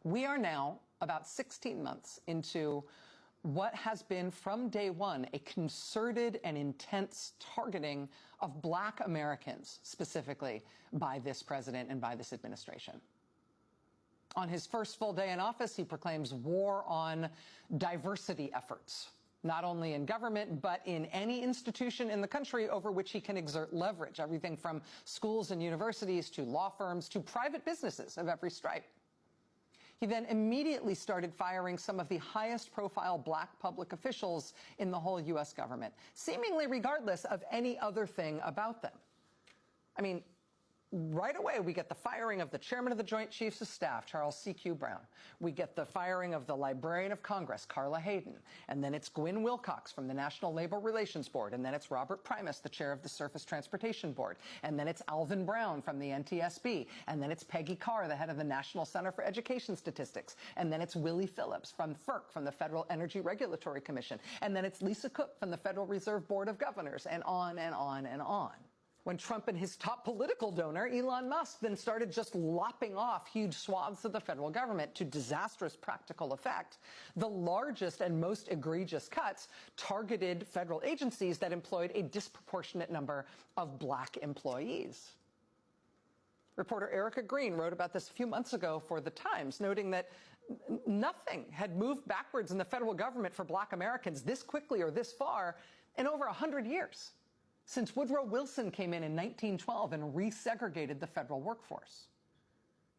We are now about 16 months into what has been from day one a concerted and intense targeting of Black Americans, specifically by this president and by this administration. On his first full day in office, he proclaims war on diversity efforts, not only in government, but in any institution in the country over which he can exert leverage, everything from schools and universities to law firms to private businesses of every stripe. He then immediately started firing some of the highest profile Black public officials in the whole U.S. government, seemingly regardless of any other thing about them. I mean, right away, we get the firing of the chairman of the Joint Chiefs of Staff, Charles C.Q. Brown. We get the firing of the Librarian of Congress, Carla Hayden. And then it's Gwyn Wilcox from the National Labor Relations Board. And then it's Robert Primus, the chair of the Surface Transportation Board. And then it's Alvin Brown from the NTSB. And then it's Peggy Carr, the head of the National Center for Education Statistics. And then it's Willie Phillips from FERC, from the Federal Energy Regulatory Commission. And then it's Lisa Cook from the Federal Reserve Board of Governors, and on and on and on. When Trump and his top political donor, Elon Musk, then started just lopping off huge swaths of the federal government to disastrous practical effect, the largest and most egregious cuts targeted federal agencies that employed a disproportionate number of Black employees. Reporter Erica Green wrote about this a few months ago for The Times, noting that nothing had moved backwards in the federal government for Black Americans this quickly or this far in over 100 years. Since Woodrow Wilson came in 1912 and resegregated the federal workforce.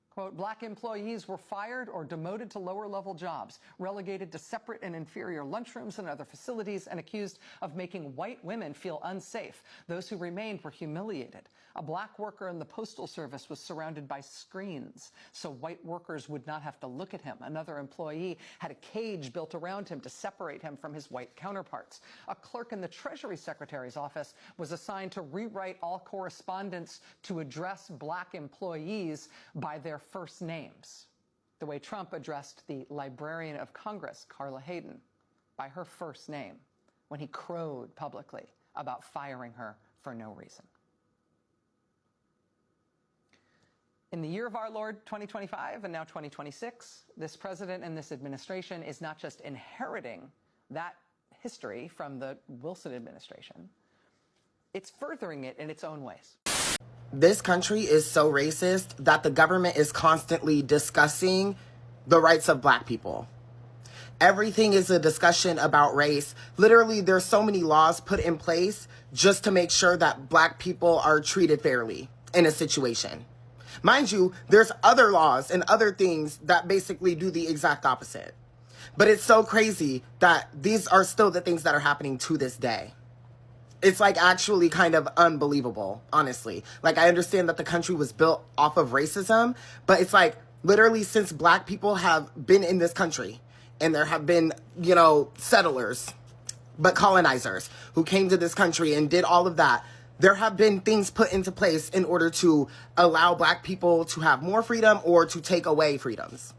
Quote, Black employees were fired or demoted to lower-level jobs, relegated to separate and inferior lunchrooms and other facilities, and accused of making white women feel unsafe. Those who remained were humiliated. A Black worker in the Postal Service was surrounded by screens, so white workers would not have to look at him. Another employee had a cage built around him to separate him from his white counterparts. A clerk in the Treasury Secretary's office was assigned to rewrite all correspondence to address Black employees by their first names, the way Trump addressed the Librarian of Congress, Carla Hayden, by her first name when he crowed publicly about firing her for no reason. In the year of our Lord, 2025, and now 2026, this president and this administration is not just inheriting that history from the Wilson administration, it's furthering it in its own ways. This country is so racist that the government is constantly discussing the rights of Black people. Everything is a discussion about race. Literally, there's so many laws put in place just to make sure that Black people are treated fairly in a situation. Mind you, there's other laws and other things that basically do the exact opposite. But it's so crazy that these are still the things that are happening to this day. It's like actually kind of unbelievable, honestly. Like, I understand that the country was built off of racism, but it's like literally since Black people have been in this country and there have been, settlers, but colonizers who came to this country and did all of that, there have been things put into place in order to allow Black people to have more freedom or to take away freedoms.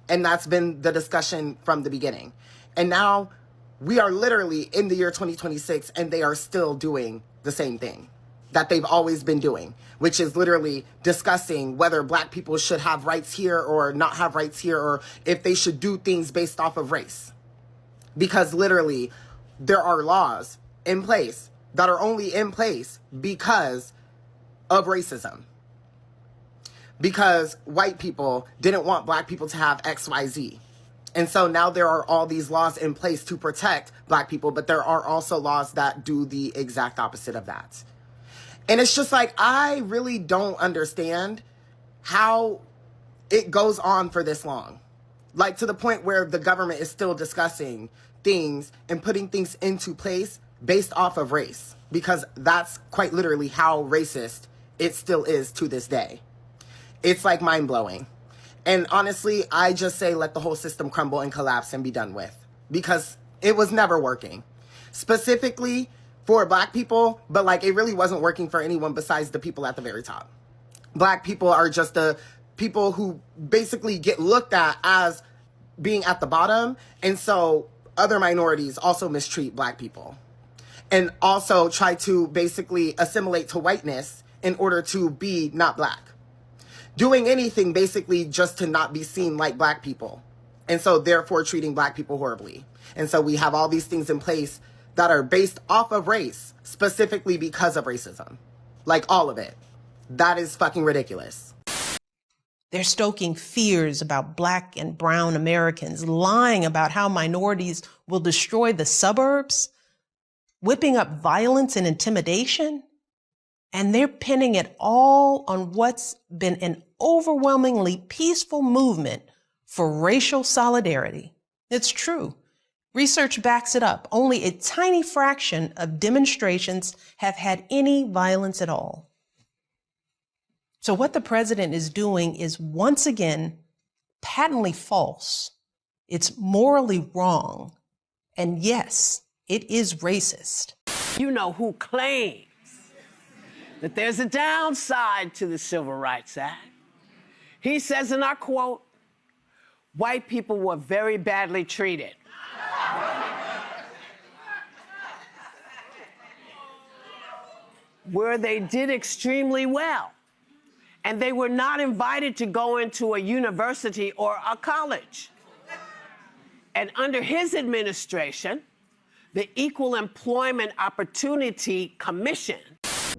And that's been the discussion from the beginning. And now we are literally in the year 2026 and they are still doing the same thing that they've always been doing, which is literally discussing whether Black people should have rights here or not have rights here, or if they should do things based off of race. Because literally there are laws in place that are only in place because of racism. Because white people didn't want Black people to have XYZ. And so now there are all these laws in place to protect Black people, but there are also laws that do the exact opposite of that. And it's just like, I really don't understand how it goes on for this long. Like, to the point where the government is still discussing things and putting things into place based off of race, because that's quite literally how racist it still is to this day. It's like mind-blowing. And honestly, I just say let the whole system crumble and collapse and be done with, because it was never working. Specifically for Black people, but like it really wasn't working for anyone besides the people at the very top. Black people are just the people who basically get looked at as being at the bottom. And so other minorities also mistreat Black people and also try to basically assimilate to whiteness in order to be not Black. doing anything basically just to not be seen like black people. And so therefore treating black people horribly. And so we have all these things in place that are based off of race, specifically because of racism. Like all of it. That is fucking ridiculous. They're stoking fears about black and brown Americans, lying about how minorities will destroy the suburbs, whipping up violence and intimidation. And they're pinning it all on what's been an overwhelmingly peaceful movement for racial solidarity. It's true. Research backs it up. Only a tiny fraction of demonstrations have had any violence at all. So what the president is doing is once again patently false. It's morally wrong. And yes, it is racist. You know who claims that there's a downside to the Civil Rights Act. He says, and I quote, "White people were very badly treated." Where they did extremely well. And they were not invited to go into a university or a college. And under his administration, the Equal Employment Opportunity Commission.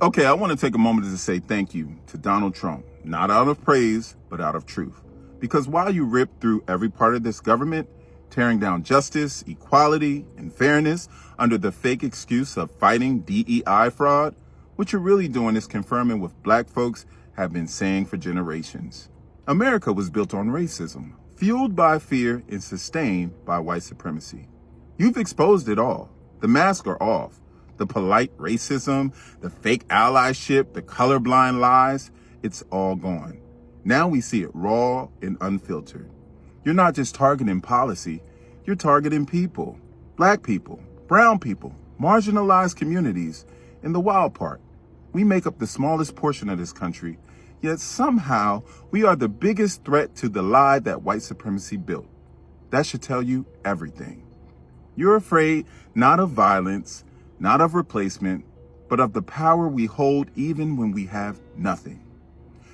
Okay, I want to take a moment to say thank you to Donald Trump, not out of praise, but out of truth. Because while you rip through every part of this government, tearing down justice, equality, and fairness under the fake excuse of fighting DEI fraud, what you're really doing is confirming what black folks have been saying for generations. America was built on racism, fueled by fear and sustained by white supremacy. You've exposed it all. The masks are off. The polite racism, the fake allyship, the colorblind lies, it's all gone. Now we see it raw and unfiltered. You're not just targeting policy, you're targeting people. Black people, brown people, marginalized communities. And the wild part, we make up the smallest portion of this country, yet somehow we are the biggest threat to the lie that white supremacy built. That should tell you everything. You're afraid not of violence, not of replacement, but of the power we hold even when we have nothing.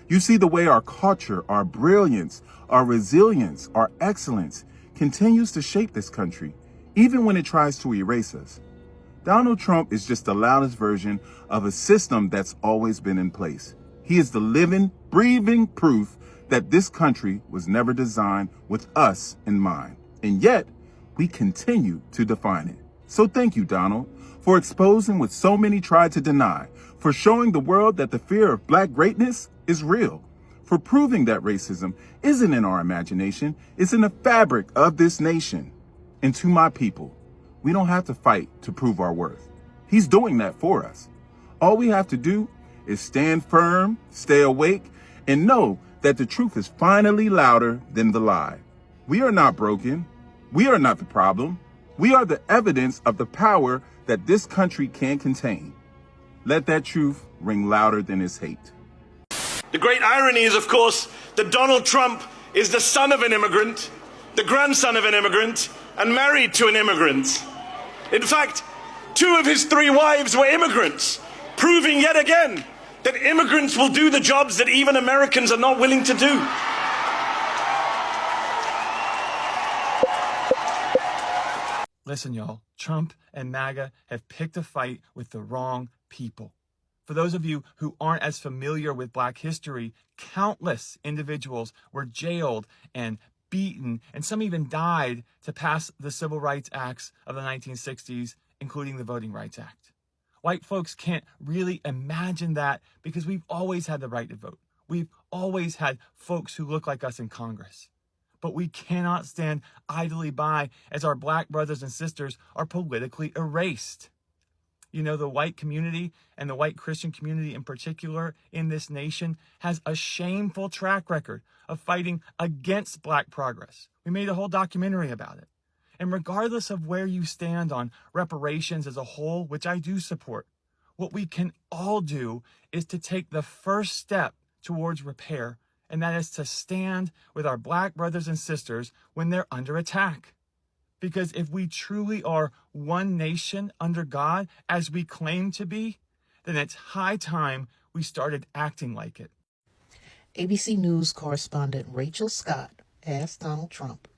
You see the way our culture, our brilliance, our resilience, our excellence continues to shape this country, even when it tries to erase us. Donald Trump is just the loudest version of a system that's always been in place. He is the living, breathing proof that this country was never designed with us in mind. And yet, we continue to define it. So thank you, Donald, for exposing what so many tried to deny, for showing the world that the fear of black greatness is real, for proving that racism isn't in our imagination, it's in the fabric of this nation. And to my people, we don't have to fight to prove our worth. He's doing that for us. All we have to do is stand firm, stay awake, and know that the truth is finally louder than the lie. We are not broken. We are not the problem. We are the evidence of the power that this country can contain. Let that truth ring louder than his hate. The great irony is, of course, that Donald Trump is the son of an immigrant, the grandson of an immigrant, and married to an immigrant. In fact, 2 of his 3 wives were immigrants, proving yet again that immigrants will do the jobs that even Americans are not willing to do. Listen, y'all, Trump and MAGA have picked a fight with the wrong people. For those of you who aren't as familiar with Black history, countless individuals were jailed and beaten, and some even died to pass the Civil Rights Acts of the 1960s, including the Voting Rights Act. White folks can't really imagine that because we've always had the right to vote. We've always had folks who look like us in Congress. But we cannot stand idly by as our Black brothers and sisters are politically erased. You know, the white community and the white Christian community in particular in this nation has a shameful track record of fighting against Black progress. We made a whole documentary about it. And regardless of where you stand on reparations as a whole, which I do support, what we can all do is to take the first step towards repair, and that is to stand with our Black brothers and sisters when they're under attack. Because if we truly are one nation under God, as we claim to be, then it's high time we started acting like it. ABC News correspondent Rachel Scott asked Donald Trump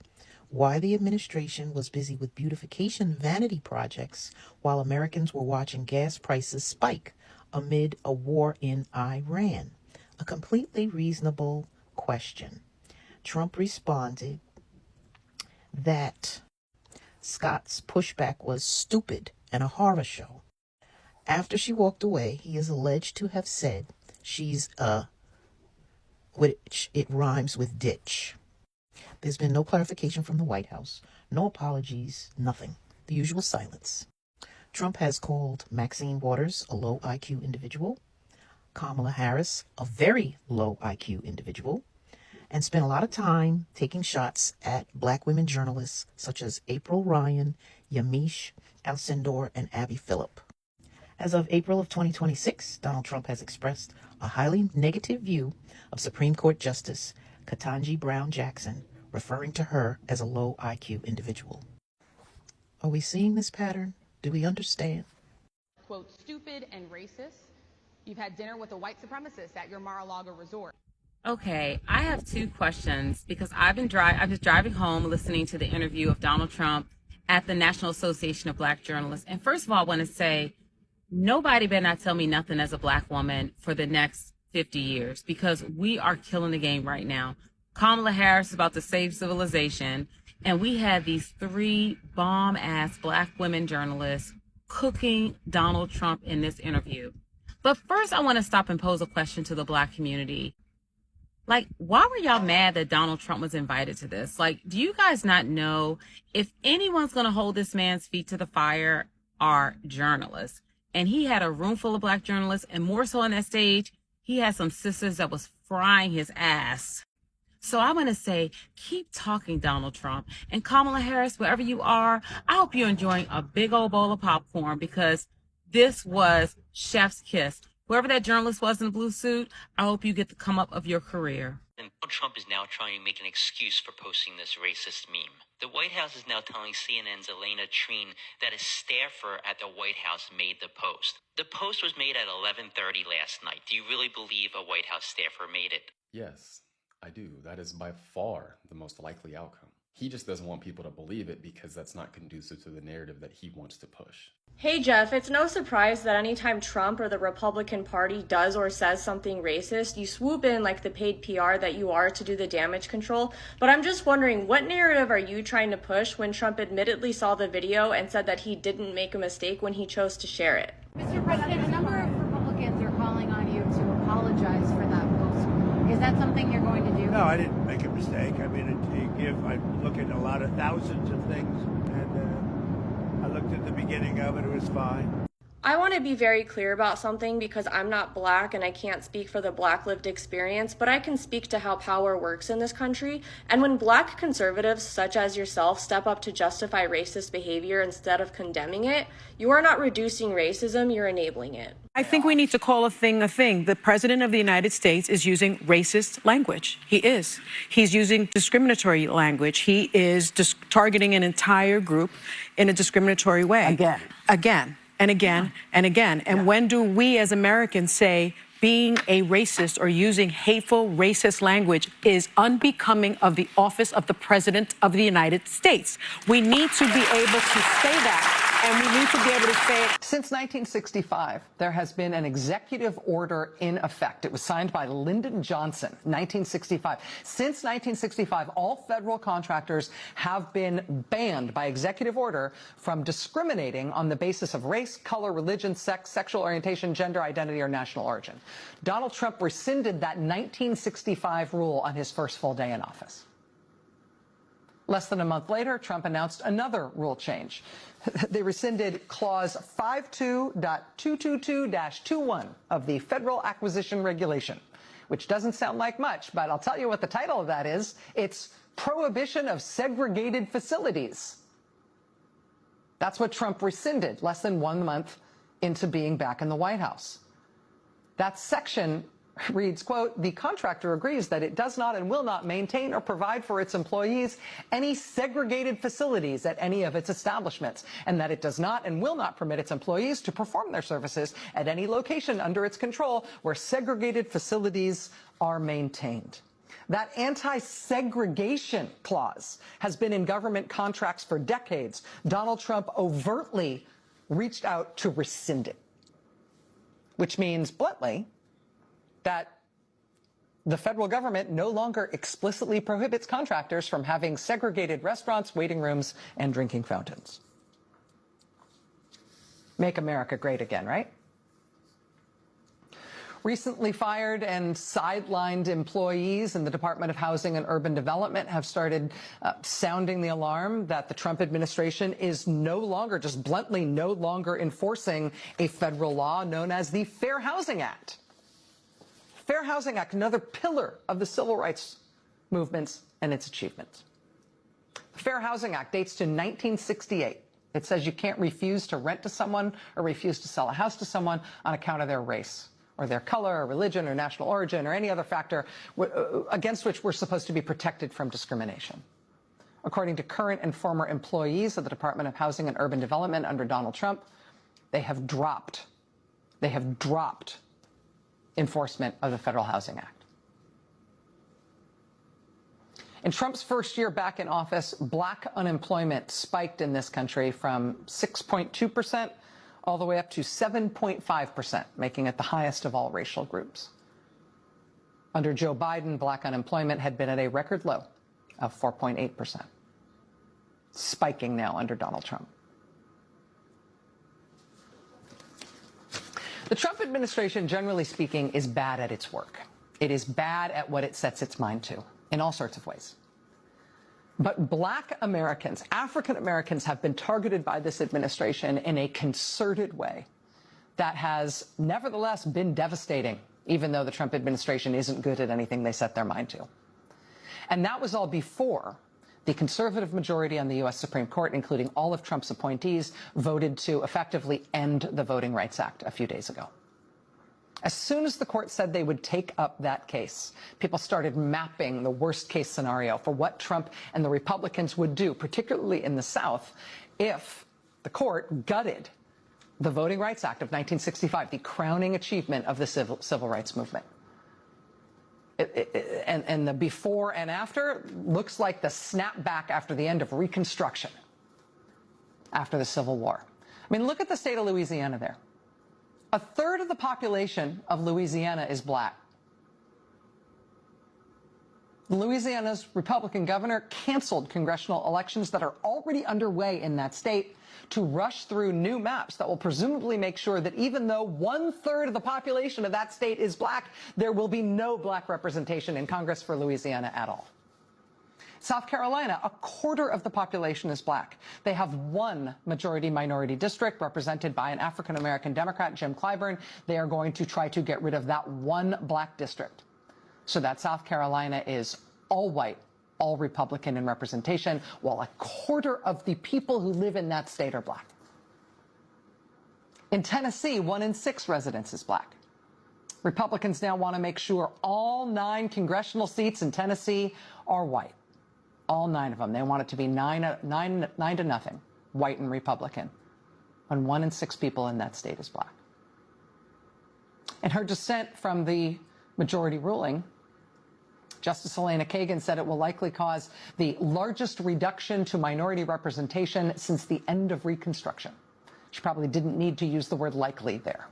why the administration was busy with beautification vanity projects while Americans were watching gas prices spike amid a war in Iran. A completely reasonable question. Trump responded that Scott's pushback was stupid and a horror show. After she walked away, he is alleged to have said she's a, which it rhymes with ditch. There's been no clarification from the White House, no apologies, nothing. The usual silence. Trump has called Maxine Waters a low IQ individual, Kamala Harris a very low IQ individual, and spent a lot of time taking shots at black women journalists such as April Ryan, Yamiche Alcindor, and Abby Phillip. As of April of 2026, Donald Trump has expressed a highly negative view of Supreme Court Justice Ketanji Brown Jackson, referring to her as a low IQ individual. Are we seeing this pattern? Do we understand? Quote, stupid and racist. You've had dinner with a white supremacist at your Mar-a-Lago resort. Okay, I have two questions because I'm just driving home listening to the interview of Donald Trump at the National Association of Black Journalists. And first of all, I want to say, nobody better not tell me nothing as a black woman for the next 50 years because we are killing the game right now. Kamala Harris is about to save civilization. And we had these three bomb-ass black women journalists cooking Donald Trump in this interview. But first, I want to stop and pose a question to the black community. Like, why were y'all mad that Donald Trump was invited to this? Like, do you guys not know if anyone's going to hold this man's feet to the fire are journalists? And he had a room full of black journalists, and more so on that stage, he had some sisters that was frying his ass. So I want to say, keep talking, Donald Trump. And Kamala Harris, wherever you are, I hope you're enjoying a big old bowl of popcorn because this was chef's kiss. Whoever that journalist was in the blue suit, I hope you get the come up of your career. And Trump is now trying to make an excuse for posting this racist meme. The White House is now telling CNN's Elena Treen that a staffer at the White House made the post. The post was made at 11:30 last night. Do you really believe a White House staffer made it? Yes, I do. That is by far the most likely outcome. He just doesn't want people to believe it because that's not conducive to the narrative that he wants to push. Hey Jeff, it's no surprise that anytime Trump or the Republican Party does or says something racist, you swoop in like the paid PR that you are to do the damage control. But I'm just wondering, what narrative are you trying to push when Trump admittedly saw the video and said that he didn't make a mistake when he chose to share it? Mr. President, a number of Republicans are calling on you to apologize for that post. Is that something you're going to do? No, I didn't make a mistake. I mean, I look at a lot of thousands of things, and I looked at the beginning of it. It was fine. I want to be very clear about something because I'm not black and I can't speak for the black lived experience, but I can speak to how power works in this country. And when black conservatives such as yourself step up to justify racist behavior instead of condemning it, you are not reducing racism, you're enabling it. I think we need to call a thing a thing. The President of the United States is using racist language. He is. He's using discriminatory language. He is targeting an entire group in a discriminatory way. Again. And again and again. And when do we as Americans say being a racist or using hateful racist language is unbecoming of the office of the President of the United States? We need to be able to say that. And we need to be able to say it. Since 1965, there has been an executive order in effect. It was signed by Lyndon Johnson, 1965. Since 1965, all federal contractors have been banned by executive order from discriminating on the basis of race, color, religion, sex, sexual orientation, gender identity, or national origin. Donald Trump rescinded that 1965 rule on his first full day in office. Less than a month later, Trump announced another rule change. They rescinded Clause 52.222-21 of the Federal Acquisition Regulation, which doesn't sound like much, but I'll tell you what the title of that is. It's Prohibition of Segregated Facilities. That's what Trump rescinded less than 1 month into being back in the White House. That section reads, quote, "The contractor agrees that it does not and will not maintain or provide for its employees any segregated facilities at any of its establishments, and that it does not and will not permit its employees to perform their services at any location under its control where segregated facilities are maintained." That anti-segregation clause has been in government contracts for decades. Donald Trump overtly reached out to rescind it, which means, bluntly, that the federal government no longer explicitly prohibits contractors from having segregated restaurants, waiting rooms, and drinking fountains. Make America great again, right? Recently fired and sidelined employees in the Department of Housing and Urban Development have started sounding the alarm that the Trump administration is no longer, just bluntly no longer enforcing a federal law known as the Fair Housing Act. Fair Housing Act, another pillar of the civil rights movements and its achievements. The Fair Housing Act dates to 1968. It says you can't refuse to rent to someone or refuse to sell a house to someone on account of their race, or their color, or religion, or national origin, or any other factor against which we're supposed to be protected from discrimination. According to current and former employees of the Department of Housing and Urban Development under Donald Trump, they have dropped enforcement of the Federal Housing Act. In Trump's first year back in office, black unemployment spiked in this country from 6.2% all the way up to 7.5%, making it the highest of all racial groups. Under Joe Biden, black unemployment had been at a record low of 4.8%, spiking now under Donald Trump. The Trump administration, generally speaking, is bad at its work. It is bad at what it sets its mind to in all sorts of ways. But black Americans, African Americans, have been targeted by this administration in a concerted way that has nevertheless been devastating, even though the Trump administration isn't good at anything they set their mind to. And that was all before the conservative majority on the U.S. Supreme Court, including all of Trump's appointees, voted to effectively end the Voting Rights Act a few days ago. As soon as the court said they would take up that case, people started mapping the worst case scenario for what Trump and the Republicans would do, particularly in the South, if the court gutted the Voting Rights Act of 1965, the crowning achievement of the civil rights movement. And the before and after looks like the snapback after the end of Reconstruction, after the Civil War. I mean, look at the state of Louisiana there. A third of the population of Louisiana is black. Louisiana's Republican governor canceled congressional elections that are already underway in that state to rush through new maps that will presumably make sure that even though 1/3 of the population of that state is black, there will be no black representation in Congress for Louisiana at all. South Carolina, 1/4 of the population is black. They have one majority-minority district represented by an African-American Democrat, Jim Clyburn. They are going to try to get rid of that one black district so that South Carolina is all white, all Republican in representation, while 1/4 of the people who live in that state are black. In Tennessee, 1 in 6 residents is black. Republicans now want to make sure all 9 congressional seats in Tennessee are white. All 9 of them. They want it to be 9-0, white and Republican. And 1 in 6 people in that state is black. In her dissent from the majority ruling, Justice Elena Kagan said it will likely cause the largest reduction to minority representation since the end of Reconstruction. She probably didn't need to use the word likely there.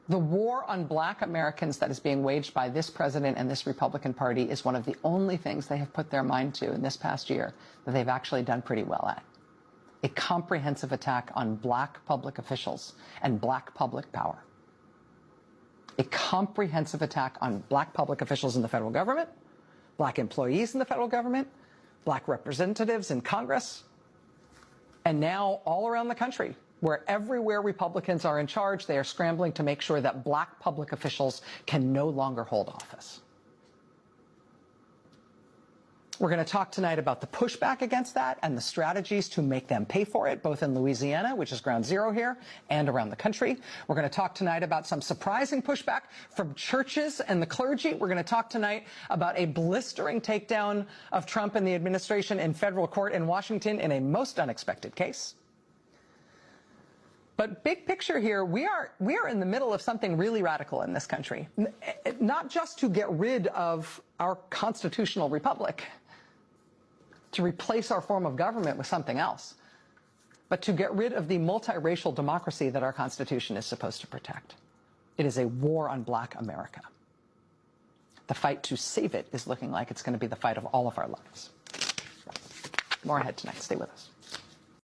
The war on black Americans that is being waged by this president and this Republican Party is one of the only things they have put their mind to in this past year that they've actually done pretty well at. A comprehensive attack on black public officials and black public power. A comprehensive attack on black public officials in the federal government, black employees in the federal government, black representatives in Congress, and now all around the country, where everywhere Republicans are in charge, they are scrambling to make sure that black public officials can no longer hold office. We're going to talk tonight about the pushback against that and the strategies to make them pay for it, both in Louisiana, which is ground zero here, and around the country. We're going to talk tonight about some surprising pushback from churches and the clergy. We're going to talk tonight about a blistering takedown of Trump and the administration in federal court in Washington in a most unexpected case. But big picture here, we are in the middle of something really radical in this country, not just to get rid of our constitutional republic, to replace our form of government with something else, but to get rid of the multiracial democracy that our Constitution is supposed to protect. It is a war on Black America. The fight to save it is looking like it's going to be the fight of all of our lives. More ahead tonight. Stay with us.